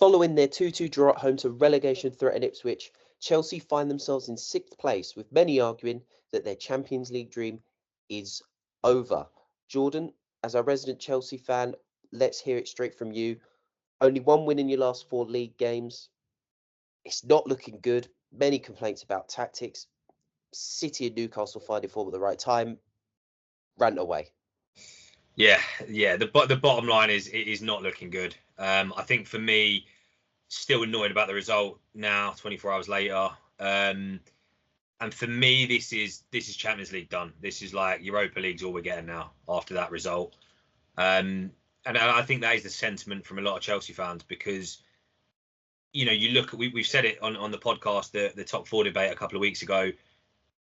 Following their 2-2 draw at home to relegation threatened Ipswich, Chelsea find themselves in 6th place, with many arguing that their Champions League dream is over. Jordan, as a resident Chelsea fan, let's hear it straight from you. Only one win in your last 4 league games. It's not looking good. Many complaints about tactics. City and Newcastle finding form at the right time. Rant away. Yeah. The bottom line is it is not looking good. I think for me, still annoyed about the result now, 24 hours later. And for me, this is Champions League done. This is like Europa League's all we're getting now after that result. And I think that is the sentiment from a lot of Chelsea fans, because you look at, we've said it on the podcast, the top 4 debate a couple of weeks ago.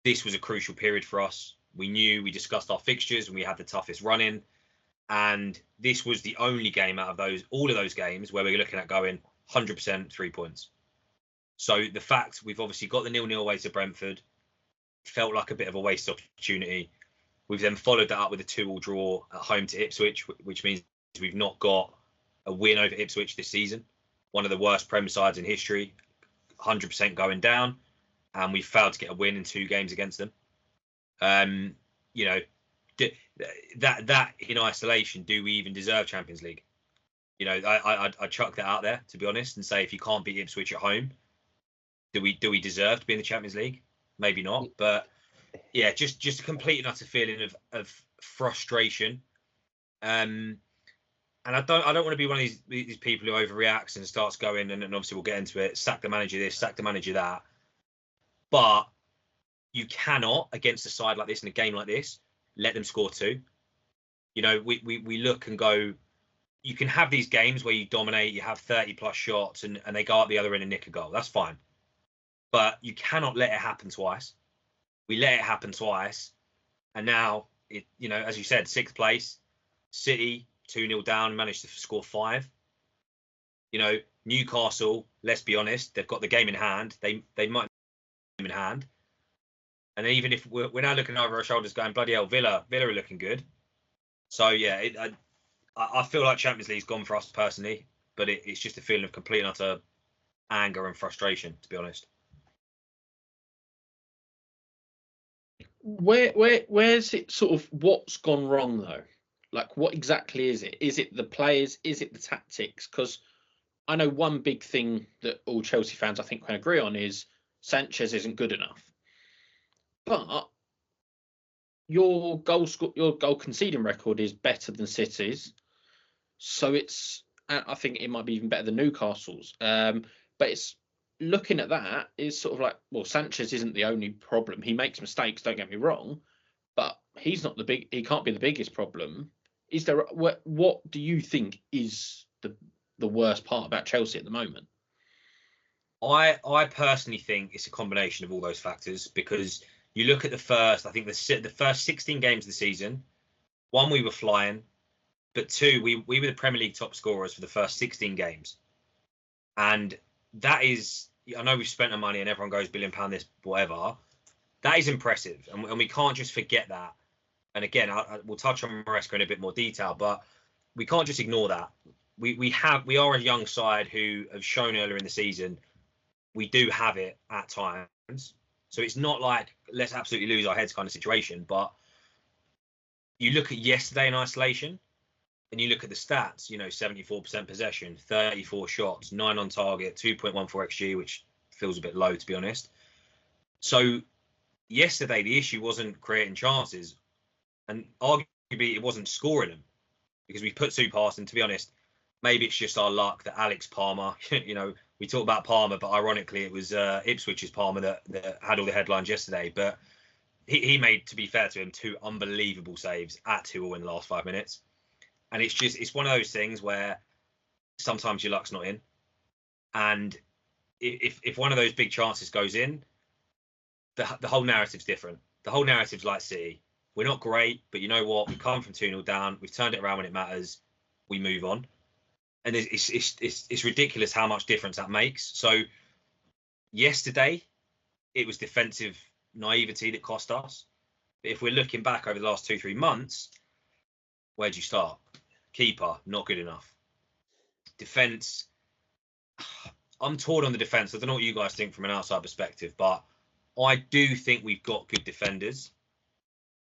This was a crucial period for us. We discussed our fixtures and we had the toughest run in. And this was the only game out of all of those games where we're looking at going 100% 3 points. So the fact we've obviously got the 0-0 away to Brentford felt like a bit of a waste opportunity. We've then followed that up with a 2-2 draw at home to Ipswich, which means we've not got a win over Ipswich this season. One of the worst Prem sides in history, 100% going down, and we failed to get a win in 2 games against them. That in isolation, do we even deserve Champions League? I chuck that out there, to be honest, and say, if you can't beat Ipswich at home, do we deserve to be in the Champions League? Maybe not, but yeah, just a complete and utter feeling of frustration. And I don't want to be one of these people who overreacts and starts going, and obviously we'll get into it, sack the manager this, sack the manager that. But you cannot, against a side like this, in a game like this, let them score 2. We look and go, you can have these games where you dominate, you have 30 plus shots and they go up the other end and nick a goal. That's fine. But you cannot let it happen twice. We let it happen twice. And now, as you said, 6th place, City 2-0 down, managed to score 5. Newcastle, let's be honest, they've got the game in hand. They might have the game in hand. And even if we're now looking over our shoulders going, bloody hell, Villa are looking good. So, yeah, I feel like Champions League's gone for us personally, but it's just a feeling of complete and utter anger and frustration, to be honest. Where's it sort of, what's gone wrong though? Like, what exactly is it? Is it the players? Is it the tactics? Because I know one big thing that all Chelsea fans, I think, can agree on is Sanchez isn't good enough. But your goal conceding record is better than City's, so I think it might be even better than Newcastle's. But it's looking at that is sort of like, well, Sanchez isn't the only problem. He makes mistakes, don't get me wrong, but he can't be the biggest problem. Is there, what do you think is the worst part about Chelsea at the moment? I personally think it's a combination of all those factors, because you look at the first 16 games of the season. 1, we were flying, but 2, we were the Premier League top scorers for the first 16 games. And that is, I know we've spent our money and everyone goes £1 billion this, whatever. That is impressive. And we can't just forget that. And again, we'll touch on Maresca in a bit more detail, but we can't just ignore that. We are a young side who have shown earlier in the season we do have it at times. So it's not like let's absolutely lose our heads kind of situation. But you look at yesterday in isolation and you look at the stats, 74% possession, 34 shots, 9 on target, 2.14 XG, which feels a bit low, to be honest. So yesterday, the issue wasn't creating chances, and arguably it wasn't scoring them, because we put 2 past, and to be honest, maybe it's just our luck that Alex Palmer, we talk about Palmer, but ironically, it was Ipswich's Palmer that had all the headlines yesterday. But he made, to be fair to him, 2 unbelievable saves at 2-2 in the last 5 minutes. And it's one of those things where sometimes your luck's not in. And if one of those big chances goes in, the whole narrative's different. The whole narrative's like City. We're not great, but you know what? We come from 2-0 down. We've turned it around when it matters. We move on. And it's ridiculous how much difference that makes. So yesterday, it was defensive naivety that cost us. But if we're looking back over the last 2-3 months, where'd you start? Keeper, not good enough. Defence, I'm torn on the defence. I don't know what you guys think from an outside perspective, but I do think we've got good defenders,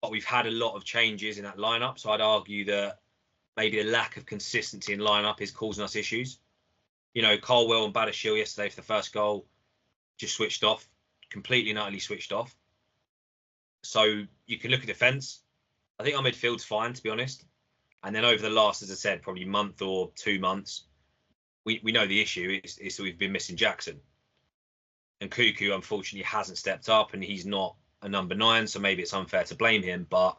but we've had a lot of changes in that lineup. So I'd argue that maybe the lack of consistency in lineup is causing us issues. You know, Colwell and Badashil yesterday for the first goal just switched off, completely and utterly switched off. So you can look at defence. I think our midfield's fine, to be honest. And then over the last, as I said, probably month or 2 months, we know the issue is that we've been missing Jackson. And Cuckoo, unfortunately, hasn't stepped up, and he's not a number 9, so maybe it's unfair to blame him. But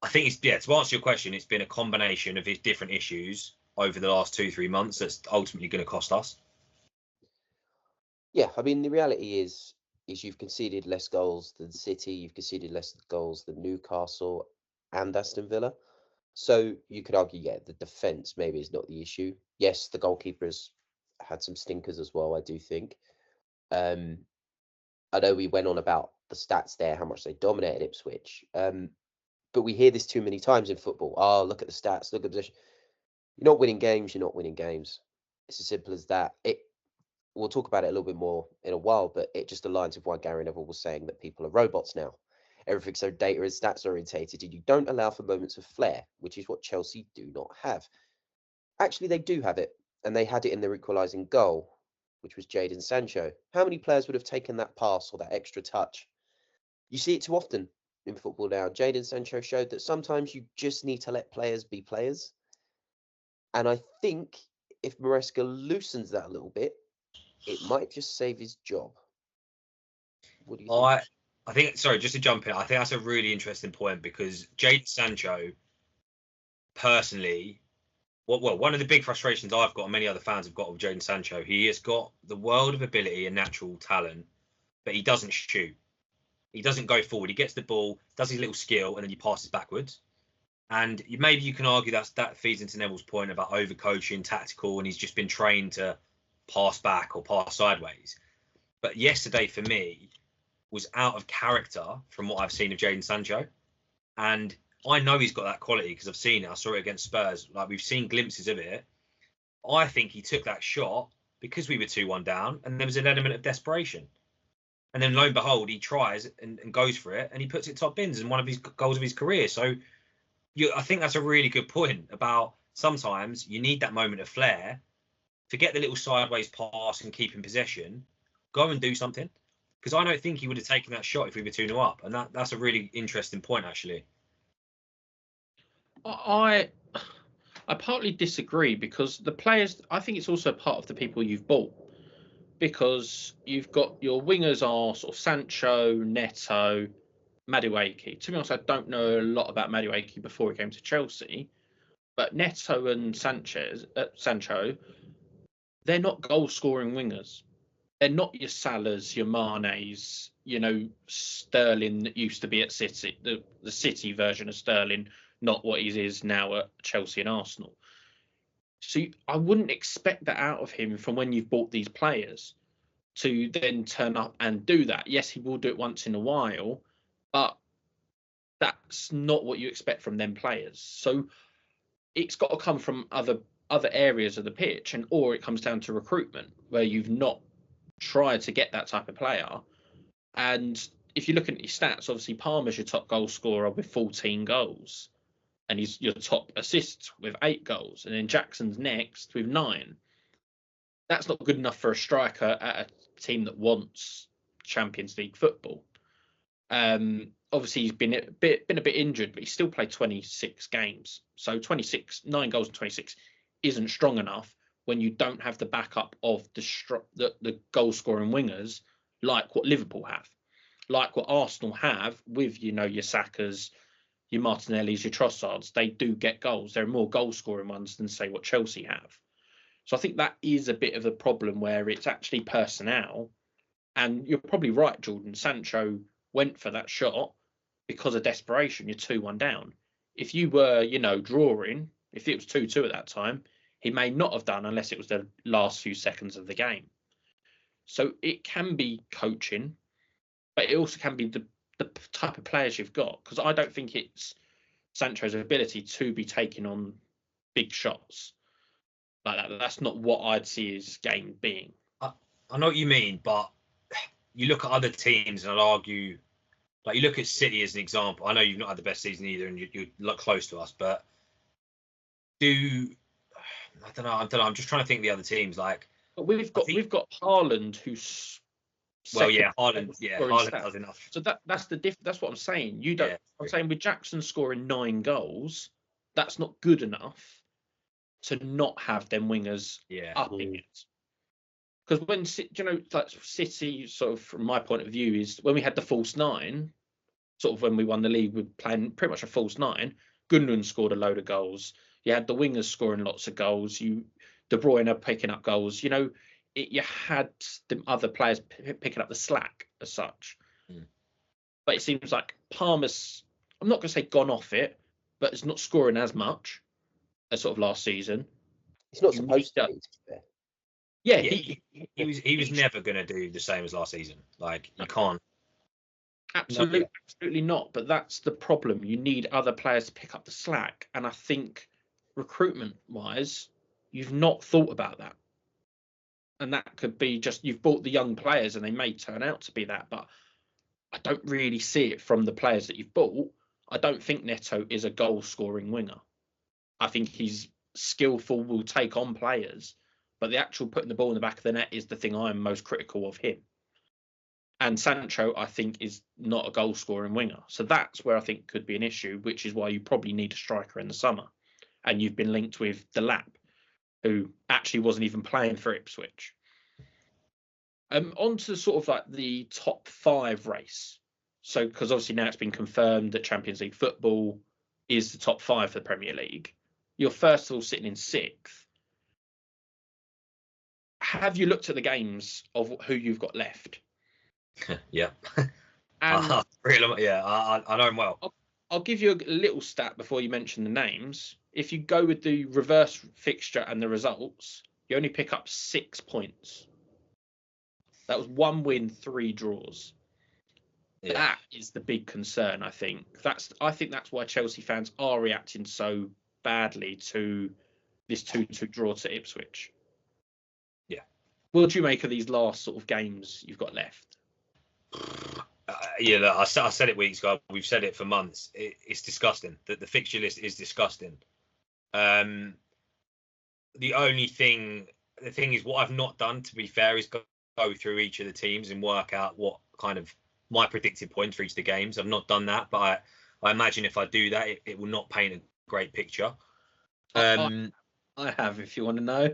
I think to answer your question, it's been a combination of his different issues over the last 2-3 months that's ultimately going to cost us. Yeah, I mean, the reality is you've conceded less goals than City, you've conceded less goals than Newcastle and Aston Villa. So you could argue, yeah, the defence maybe is not the issue. Yes, the goalkeepers had some stinkers as well, I do think. I know we went on about the stats there, how much they dominated Ipswich. But we hear this too many times in football. Oh, look at the stats, look at the position. You're not winning games, you're not winning games. It's as simple as that. We'll talk about it a little bit more in a while, but it just aligns with why Gary Neville was saying that people are robots now. Everything's so data and stats orientated, and you don't allow for moments of flair, which is what Chelsea do not have. Actually, they do have it, and they had it in their equalising goal, which was Jadon Sancho. How many players would have taken that pass or that extra touch? You see it too often in football now. Jadon Sancho showed that sometimes you just need to let players be players. And I think if Maresca loosens that a little bit, it might just save his job. What do you think? I think, sorry, just to jump in, I think that's a really interesting point because Jadon Sancho, personally, one of the big frustrations I've got and many other fans have got with Jadon Sancho, he has got the world of ability and natural talent, but he doesn't shoot. He doesn't go forward. He gets the ball, does his little skill, and then he passes backwards. And maybe you can argue that feeds into Neville's point about overcoaching, tactical, and he's just been trained to pass back or pass sideways. But yesterday, for me, was out of character from what I've seen of Jadon Sancho. And I know he's got that quality because I've seen it. I saw it against Spurs. Like, we've seen glimpses of it. I think he took that shot because we were 2-1 down, and there was an element of desperation. And then lo and behold, he tries and goes for it, and he puts it top bins in one of his goals of his career. So I think that's a really good point about sometimes you need that moment of flair. Forget the little sideways pass and keep in possession. Go and do something. Because I don't think he would have taken that shot if we were 2-0 up. And that's a really interesting point, actually. I partly disagree because the players, I think it's also part of the people you've bought. Because you've got your wingers are sort of Sancho, Neto, Madueke. To be honest, I don't know a lot about Madueke before he came to Chelsea. But Neto and Sancho, they're not goal-scoring wingers. They're not your Salahs, your Manes, Sterling that used to be at City, the City version of Sterling, not what he is now at Chelsea and Arsenal. So I wouldn't expect that out of him from when you've bought these players to then turn up and do that. Yes, he will do it once in a while, but that's not what you expect from them players. So it's got to come from other areas of the pitch, or it comes down to recruitment where you've not tried to get that type of player. And if you look at his stats, obviously Palmer's your top goal scorer with 14 goals, and he's your top assist with 8 goals, and then Jackson's next with 9. That's not good enough for a striker at a team that wants Champions League football. Obviously he's been a bit injured, but he still played 26 games. So 9 goals and 26 isn't strong enough when you don't have the backup of the goal scoring wingers like what Liverpool have, like what Arsenal have with your Sakas, your Martinellis, your Trossards. They do get goals. There are more goal scoring ones than say what Chelsea have. So I think that is a bit of a problem where it's actually personnel. And you're probably right, Jordan. Sancho went for that shot because of desperation. You're 2-1 down. If you were, drawing, if it was 2-2 at that time, he may not have done unless it was the last few seconds of the game. So it can be coaching, but it also can be the type of players you've got. Because I don't think it's Sancho's ability to be taking on big shots. like that. That's not what I'd see his game being. I know what you mean, but you look at other teams, and I'd argue, like you look at City as an example. I know you've not had the best season either, and you look close to us, but I don't know. I'm just trying to think of the other teams. Like, But we've got Haaland, who's well, second scoring Haaland stats. does enough. So that's the that's what I'm saying. You don't. Yeah, I'm saying with Jackson scoring 9 goals, that's not good enough to not have them wingers yeah, upping it. Because when like City, sort of from my point of view, is when we had the false 9, sort of when we won the league, we were playing pretty much a false 9. Gundogan scored a load of goals. You had the wingers scoring lots of goals. De Bruyne picking up goals. You had the other players picking up the slack as such. But it seems like Palmer's, I'm not going to say gone off it, but it's not scoring as much as sort of last season. It's not supposed to be, to be fair. Yeah, he was never going to do the same as last season. Like, you can't. Absolutely not. But that's the problem. You need other players to pick up the slack. And I think recruitment-wise, you've not thought about that. And that could be just you've bought the young players and they may turn out to be that. But I don't really see it from the players that you've bought. I don't think Neto is a goal-scoring winger. I think he's skillful, will take on players. But the actual putting the ball in the back of the net is the thing I'm most critical of him. And Sancho, I think, is not a goal-scoring winger. So that's where I think could be an issue, which is why you probably need a striker in the summer. And you've been linked with the Lap, who actually wasn't even playing for Ipswich. On to sort of like the top 5 race. So, because obviously now it's been confirmed that Champions League football is the top 5 for the Premier League. You're first of all sitting in 6th. Have you looked at the games of who you've got left? Yeah. And I know him well. I'll give you a little stat before you mention the names. If you go with the reverse fixture and the results, you only pick up 6 points. That was 1 win, 3 draws. Yeah. That is the big concern, I think. I think that's why Chelsea fans are reacting so badly to this 2-2 draw to Ipswich. Yeah. What do you make of these last sort of games you've got left? Look, I said it weeks ago. We've said it for months. It's disgusting. The fixture list is disgusting. The thing is, what I've not done, to be fair, is go through each of the teams and work out what kind of my predicted points for each of the games. I've not done that, but I imagine if I do that, it will not paint a great picture. I have, if you want to know.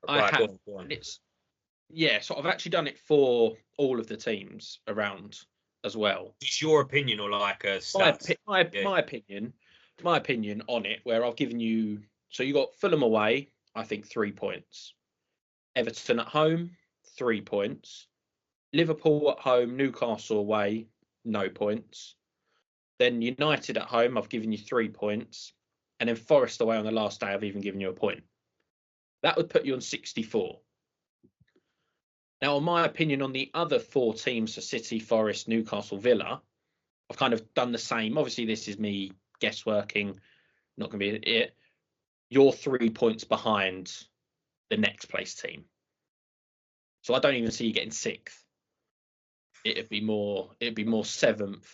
I have. Go on. So I've actually done it for all of the teams around as well. It's your opinion or like a stats? My opinion on it, where I've given you. So you got Fulham away, I think 3 points. Everton at home, 3 points. Liverpool at home, Newcastle away, no points. Then United at home, I've given you 3 points. And then Forest away on the last day, I've even given you a point. That would put you on 64. Now, in my opinion, on the other 4 teams, so City, Forest, Newcastle, Villa, I've kind of done the same. Obviously, this is me guessworking, not going to be it. You're 3 points behind the next place team. So I don't even see you getting 6th. It'd be more 7th,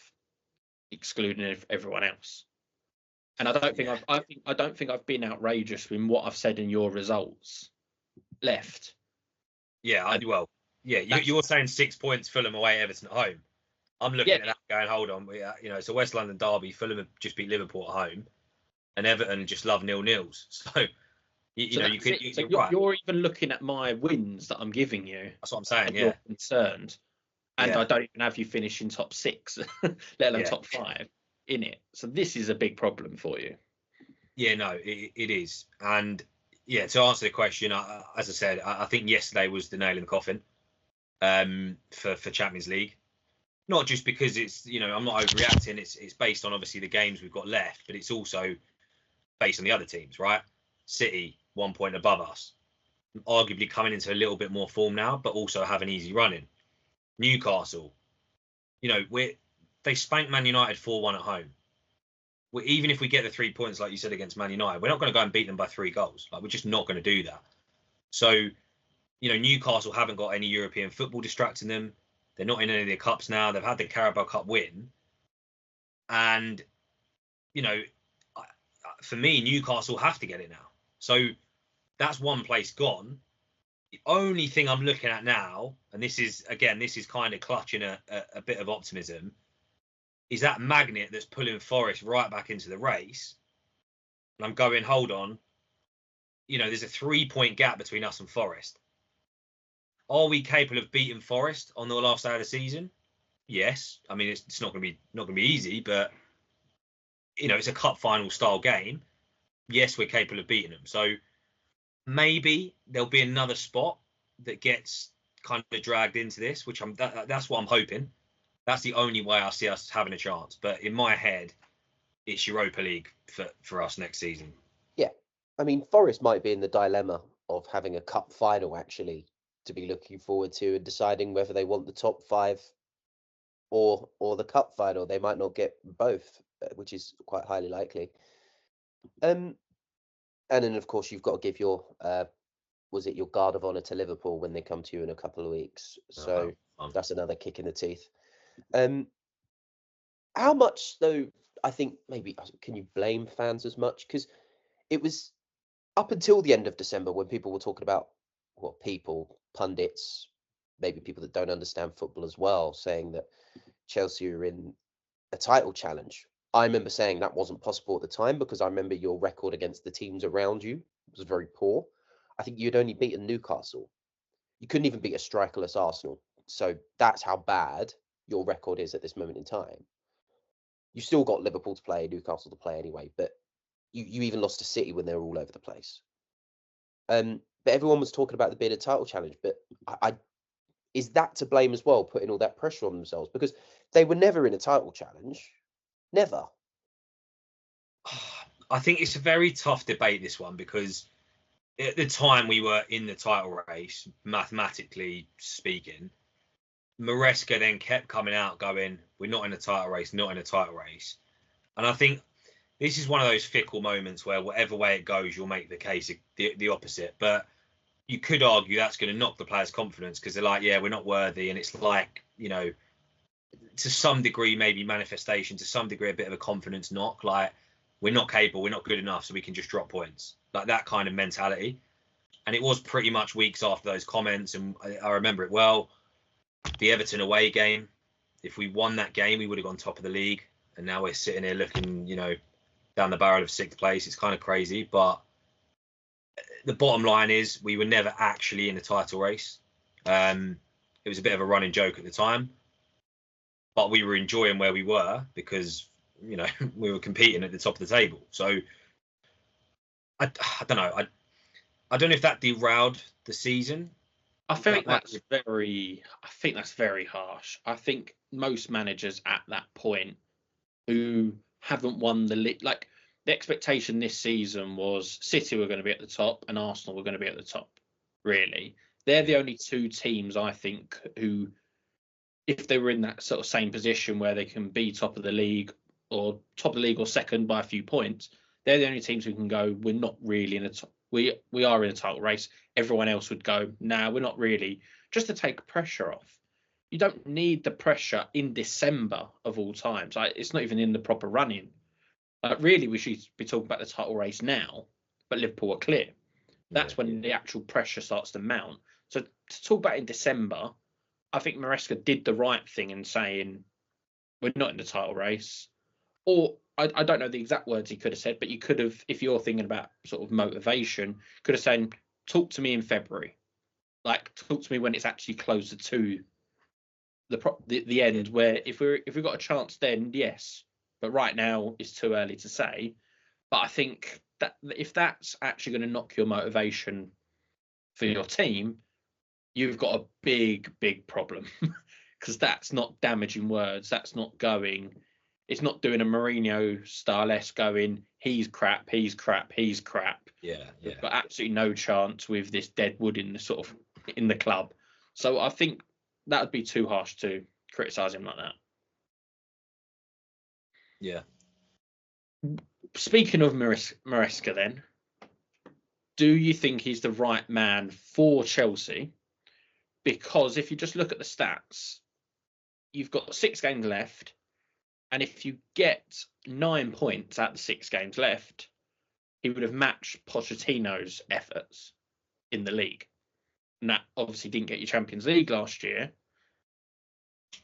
excluding everyone else. And I don't think I've been outrageous in what I've said in your results left. Yeah, you're saying 6 points, Fulham away, Everton at home. I'm looking at that going, hold on, it's a West London derby. Fulham have just beat Liverpool at home, and Everton just love 0-0s. So, you're right. You're even looking at my wins that I'm giving you. That's what I'm saying. You're concerned, and I don't even have you finishing top 6, let alone top 5 in it. So this is a big problem for you. Yeah, no, it is, and. Yeah, to answer the question, as I said, I think yesterday was the nail in the coffin for Champions League. Not just because it's, I'm not overreacting. It's based on obviously the games we've got left, but it's also based on the other teams, right? City, 1 point above us, arguably coming into a little bit more form now, but also have an easy running. Newcastle, they spanked Man United 4-1 at home. even if we get the 3 points, like you said, against Man United, we're not going to go and beat them by 3 goals. Like, we're just not going to do that. So, Newcastle haven't got any European football distracting them. They're not in any of their cups now. They've had the Carabao Cup win. And, for me, Newcastle have to get it now. So that's one place gone. The only thing I'm looking at now, and this is kind of clutching a bit of optimism, is that magnet that's pulling Forest right back into the race. And I'm going, hold on. There's a 3-point gap between us and Forest. Are we capable of beating Forest on the last day of the season? Yes. I mean, it's not going to be easy, but it's a cup final style game. Yes, we're capable of beating them. So maybe there'll be another spot that gets kind of dragged into this, which that's what I'm hoping. That's the only way I see us having a chance. But in my head, it's Europa League for us next season. Yeah. I mean, Forest might be in the dilemma of having a cup final, actually, to be looking forward to and deciding whether they want the top 5 or the cup final. They might not get both, which is quite highly likely. And then, of course, you've got to give your your guard of honour to Liverpool when they come to you in a couple of weeks. So that's another kick in the teeth. How much, though, I think maybe, can you blame fans as much? Because it was up until the end of December when people were talking about, pundits, maybe people that don't understand football as well, saying that Chelsea are in a title challenge. I remember saying that wasn't possible at the time because I remember your record against the teams around you was very poor. I think you'd only beaten Newcastle. You couldn't even beat a strikerless Arsenal. So that's how bad your record is at this moment in time. You still got Liverpool to play, Newcastle to play anyway, but you even lost to City when they were all over the place. But everyone was talking about the being a title challenge. But I is that to blame as well, putting all that pressure on themselves? Because they were never in a title challenge. Never. I think it's a very tough debate, this one, because at the time we were in the title race, mathematically speaking. Maresca then kept coming out going, we're not in a title race, not in a title race. And I think this is one of those fickle moments where whatever way it goes, you'll make the case the opposite. But you could argue that's going to knock the players' confidence because they're like, yeah, we're not worthy. And it's like, to some degree, maybe manifestation, to some degree, a bit of a confidence knock. Like, we're not capable, we're not good enough, so we can just drop points. Like that kind of mentality. And it was pretty much weeks after those comments. And I remember it well. The Everton away game, if we won that game, we would have gone top of the league. And now we're sitting here looking, down the barrel of 6th place. It's kind of crazy. But the bottom line is we were never actually in a title race. It was a bit of a running joke at the time. But we were enjoying where we were because, we were competing at the top of the table. So I don't know. I don't know if that derailed the season. I think that's very harsh. I think most managers at that point who haven't won the league, like the expectation this season was City were going to be at the top and Arsenal were going to be at the top. Really, they're the only 2 teams I think who, if they were in that sort of same position where they can be top of the league or second by a few points, they're the only teams who can go, we're not really in a top. We are in a title race. Everyone else would go, nah, we're not really. Just to take pressure off. You don't need the pressure in December of all times. It's not even in the proper running. Really, we should be talking about the title race now, but Liverpool are clear. That's when the actual pressure starts to mount. So to talk about in December, I think Maresca did the right thing in saying, we're not in the title race. Or I don't know the exact words he could have said, but you could have, if you're thinking about sort of motivation, could have said, talk to me in February. Like, talk to me when it's actually closer to the end, where if we've got a chance then, yes. But right now it's too early to say. But I think that if that's actually going to knock your motivation for your team, you've got a big, big problem. Because that's not damaging words. That's not going... It's not doing a Mourinho style-esque going, he's crap, he's crap, he's crap. Yeah. We've got absolutely no chance with this dead wood in the club. So I think that would be too harsh to criticise him like that. Yeah. Speaking of Maresca, then, do you think he's the right man for Chelsea? Because if you just look at the stats, you've got 6 games left, and if you get 9 points out of the 6 games left, he would have matched Pochettino's efforts in the league. And that obviously didn't get you Champions League last year.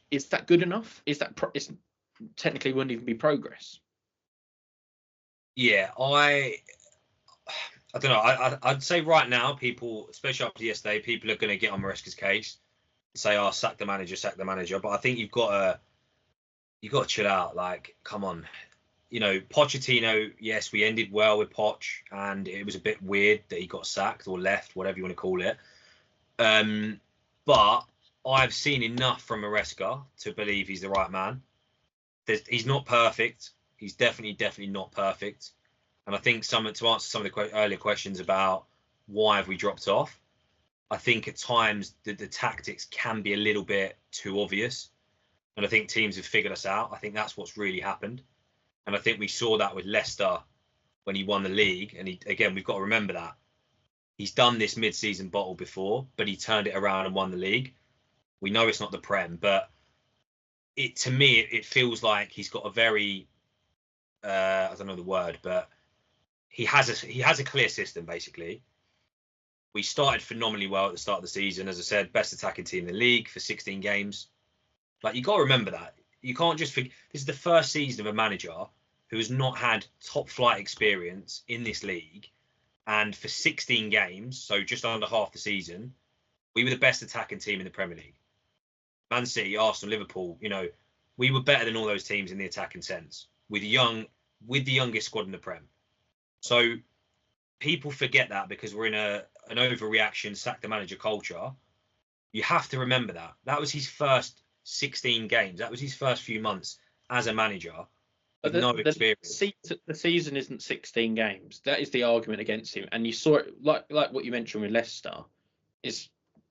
Is that good enough? Is that it's technically wouldn't even be progress? Yeah, I don't know. I'd say right now, people, especially after yesterday, people are going to get on Maresca's case and say, "Oh, sack the manager, sack the manager." But I think you've got to chill out. Like, come on, Pochettino. Yes, we ended well with Poch, and it was a bit weird that he got sacked or left, whatever you want to call it. But I've seen enough from Maresca to believe he's the right man. He's not perfect. He's definitely not perfect. And I think to answer some of the earlier questions about why have we dropped off, I think at times the tactics can be a little bit too obvious. And I think teams have figured us out. I think that's what's really happened. And I think we saw that with Leicester when he won the league. And again, we've got to remember that. He's done this mid-season bottle before, but he turned it around and won the league. We know it's not the Prem, but to me, it feels like he's got a very, I don't know the word, but he has a clear system, basically. We started phenomenally well at the start of the season. As I said, best attacking team in the league for 16 games. Like, you got to remember that. You can't just forget. This is the first season of a manager who has not had top flight experience in this league. And for 16 games, so just under half the season, we were the best attacking team in the Premier League. Man City, Arsenal, Liverpool, we were better than all those teams in the attacking sense with the youngest squad in the Prem. So people forget that because we're in an overreaction, sack the manager culture. You have to remember that. That was his first 16 games. That was his first few months as a manager with no experience. The season isn't 16 games. That is the argument against him. And you saw it, like what you mentioned with Leicester,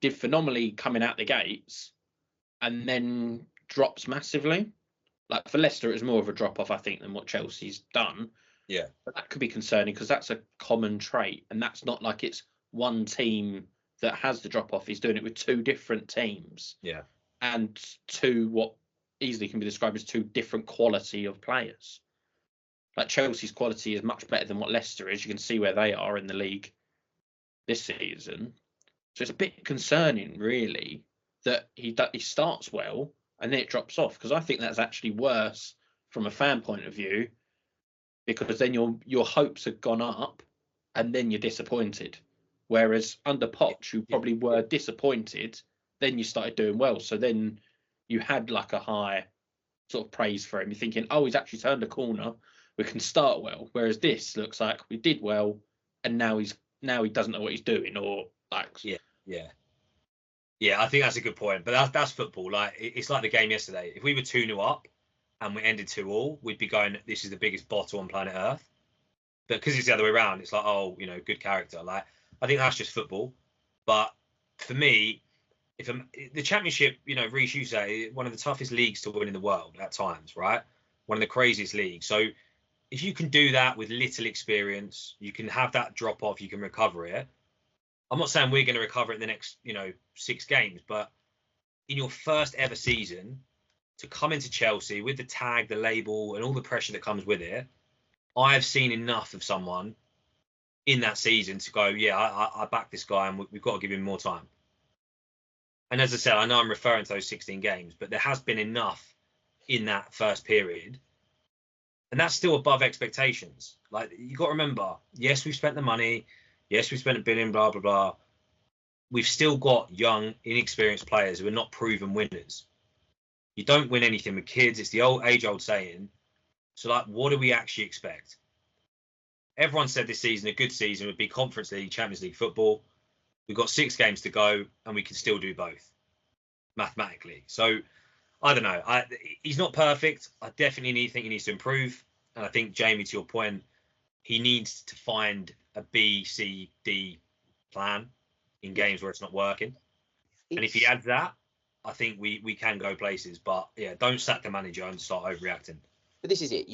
did phenomenally coming out the gates and then drops massively. Like for Leicester, it was more of a drop-off, I think, than what Chelsea's done. Yeah. But that could be concerning because that's a common trait. And that's not like it's one team that has the drop-off. He's doing it with 2 different teams. Yeah. And 2 what easily can be described as 2 different quality of players. Like Chelsea's quality is much better than what Leicester is. You can see where they are in the league this season. So it's a bit concerning, really, that he starts well and then it drops off. Because I think that's actually worse from a fan point of view, because then your hopes have gone up and then you're disappointed. Whereas under Poch, you probably were disappointed, then you started doing well. So then you had like a high sort of praise for him. You're thinking, oh, he's actually turned a corner. We can start well. Whereas this looks like we did well, and now he doesn't know what he's doing, or like Yeah. I think that's a good point. But that's football. Like, it's like the game yesterday. If we were 2-0 up and we ended 2-2, we'd be going, this is the biggest bottle on planet Earth. But because it's the other way around, it's like, oh, good character. Like, I think that's just football. But for me, the Championship, Reece, you say, one of the toughest leagues to win in the world at times, right? One of the craziest leagues. So if you can do that with little experience, you can have that drop off, you can recover it. I'm not saying we're going to recover it in the next, 6 games, but in your first ever season, to come into Chelsea with the tag, the label, and all the pressure that comes with it, I have seen enough of someone in that season to go, yeah, I back this guy, and we've got to give him more time. And as I said, I know I'm referring to those 16 games, but there has been enough in that first period. And that's still above expectations. Like, you got to remember, yes, we've spent the money. Yes, we've spent $1 billion, blah, blah, blah. We've still got young, inexperienced players who are not proven winners. You don't win anything with kids. It's the age-old saying. So, like, what do we actually expect? Everyone said this season, a good season, would be Conference League, Champions League football. We've got 6 games to go, and we can still do both, mathematically. So, I don't know. He's not perfect. I definitely think he needs to improve. And I think, Jamie, to your point, he needs to find a B, C, D plan in games where it's not working. And if he adds that, I think we can go places. But, yeah, don't sack the manager and start overreacting. But this is it.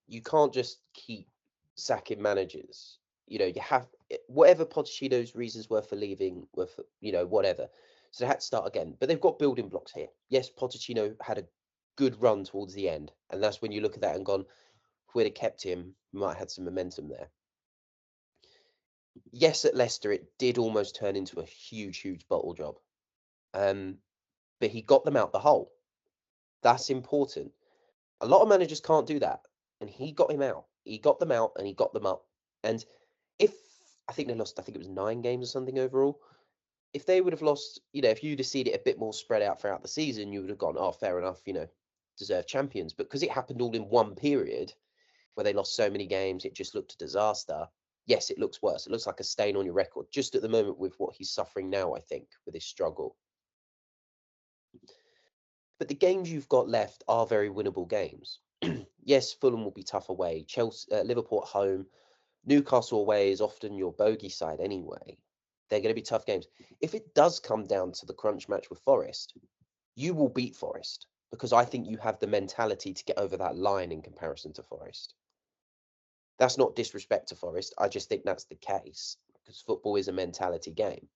you can't just keep sacking managers. You know, you have whatever Pochettino's reasons were for leaving, were for, whatever. So they had to start again. But they've got building blocks here. Yes, Pochettino had a good run towards the end, and that's when you look at that and gone, if we'd have kept him, we might have had some momentum there. Yes, at Leicester, it did almost turn into a huge, huge bottle job. But he got them out the hole. That's important. A lot of managers can't do that. And he got him out. He got them out and he got them up. And I think they lost, I think it was 9 games or something overall. If they would have lost, if you'd have seen it a bit more spread out throughout the season, you would have gone, oh, fair enough, deserve champions. But because it happened all in one period where they lost so many games, it just looked a disaster. Yes, it looks worse. It looks like a stain on your record just at the moment with what he's suffering now, I think, with his struggle. But the games you've got left are very winnable games. Yes, Fulham will be tough away. Chelsea, Liverpool at home, Newcastle away is often your bogey side anyway. They're going to be tough games. If it does come down to the crunch match with Forest, you will beat Forest because I think you have the mentality to get over that line in comparison to Forest. That's not disrespect to Forest. I just think that's the case because football is a mentality game.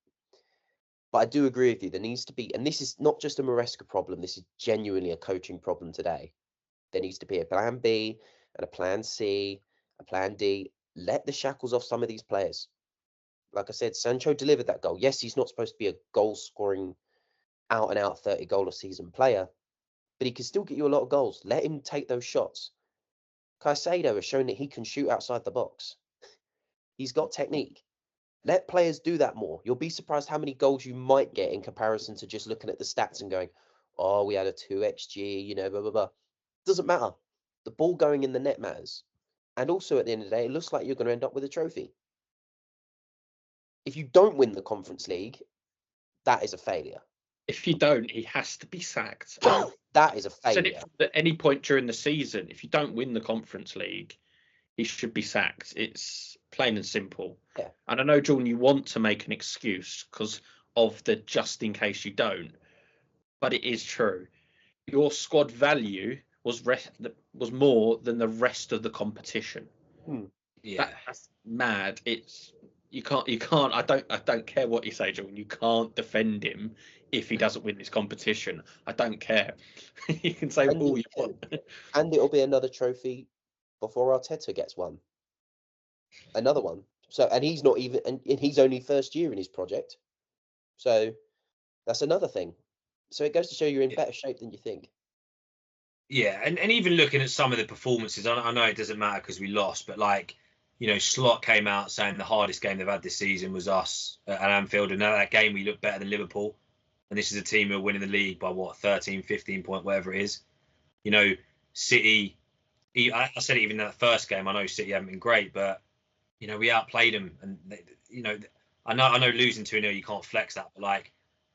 But I do agree with you. There needs to be, and this is not just a Maresca problem. This is genuinely a coaching problem today. There needs to be a plan B and a plan C, a plan D. Let the shackles off some of these players. Like I said, Sancho delivered that goal. Yes, he's not supposed to be a goal-scoring, out-and-out 30-goal-a-season player, but he can still get you a lot of goals. Let him take those shots. Caicedo has shown that he can shoot outside the box. He's got technique. Let players do that more. You'll be surprised how many goals you might get in comparison to just looking at the stats and going, oh, we had a 2xG, blah, blah, blah. Doesn't matter. The ball going in the net matters. And also at the end of the day, it looks like you're going to end up with a trophy. If you don't win the Conference League, that is a failure. If you don't, he has to be sacked. That is a failure. Said it at any point during the season. If you don't win the Conference League, he should be sacked. It's plain and simple. Yeah. And I know, Jordan, you want to make an excuse because of the just in case you don't, but it is true. Your squad value was more than the rest of the competition. Yeah, that's mad. You can't. I don't care what you say, Jordan. You can't defend him if he doesn't win this competition. I don't care. You can say all you want. And it'll be another trophy before Arteta gets one. Another one. So, and he's not even, and he's only first year in his project. So that's another thing. So it goes to show you're in better shape than you think. Yeah, and even looking at some of the performances, I know it doesn't matter because we lost, but Slot came out saying the hardest game they've had this season was us at Anfield, and that game we looked better than Liverpool, and this is a team who are winning the league by 13, 15 point, whatever it is. City, I said it even in that first game, I know City haven't been great, but we outplayed them, and I know losing 2-0 you can't flex that, but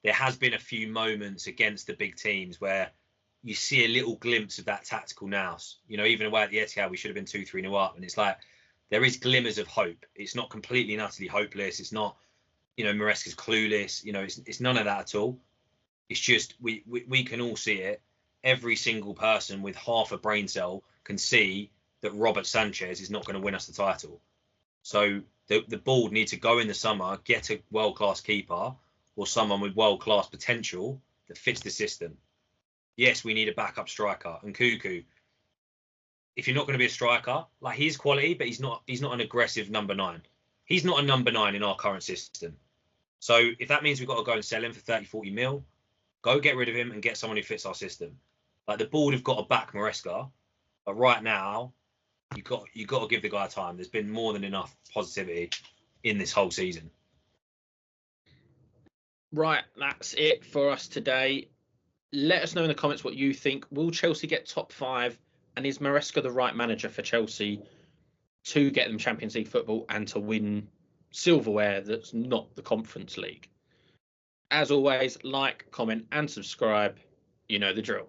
there has been a few moments against the big teams where you see a little glimpse of that tactical nous. Even away at the Etihad, we should have been 2-3-0 up, and it's there is glimmers of hope. It's not completely and utterly hopeless. It's not, Maresca's clueless. It's none of that at all. It's just we can all see it. Every single person with half a brain cell can see that Robert Sanchez is not going to win us the title. So the board need to go in the summer, get a world-class keeper or someone with world-class potential that fits the system. Yes, we need a backup striker. And Cuckoo, if you're not going to be a striker, he's quality, but he's not an aggressive number 9. He's not a number 9 in our current system. So if that means we've got to go and sell him for 30, 40 mil, go get rid of him and get someone who fits our system. The board have got to back Maresca, but right now you got to give the guy time. There's been more than enough positivity in this whole season. Right, that's it for us today. Let us know in the comments what you think. Will Chelsea get top 5? And is Maresca the right manager for Chelsea to get them Champions League football and to win silverware that's not the Conference League? As always, like, comment and subscribe. You know the drill.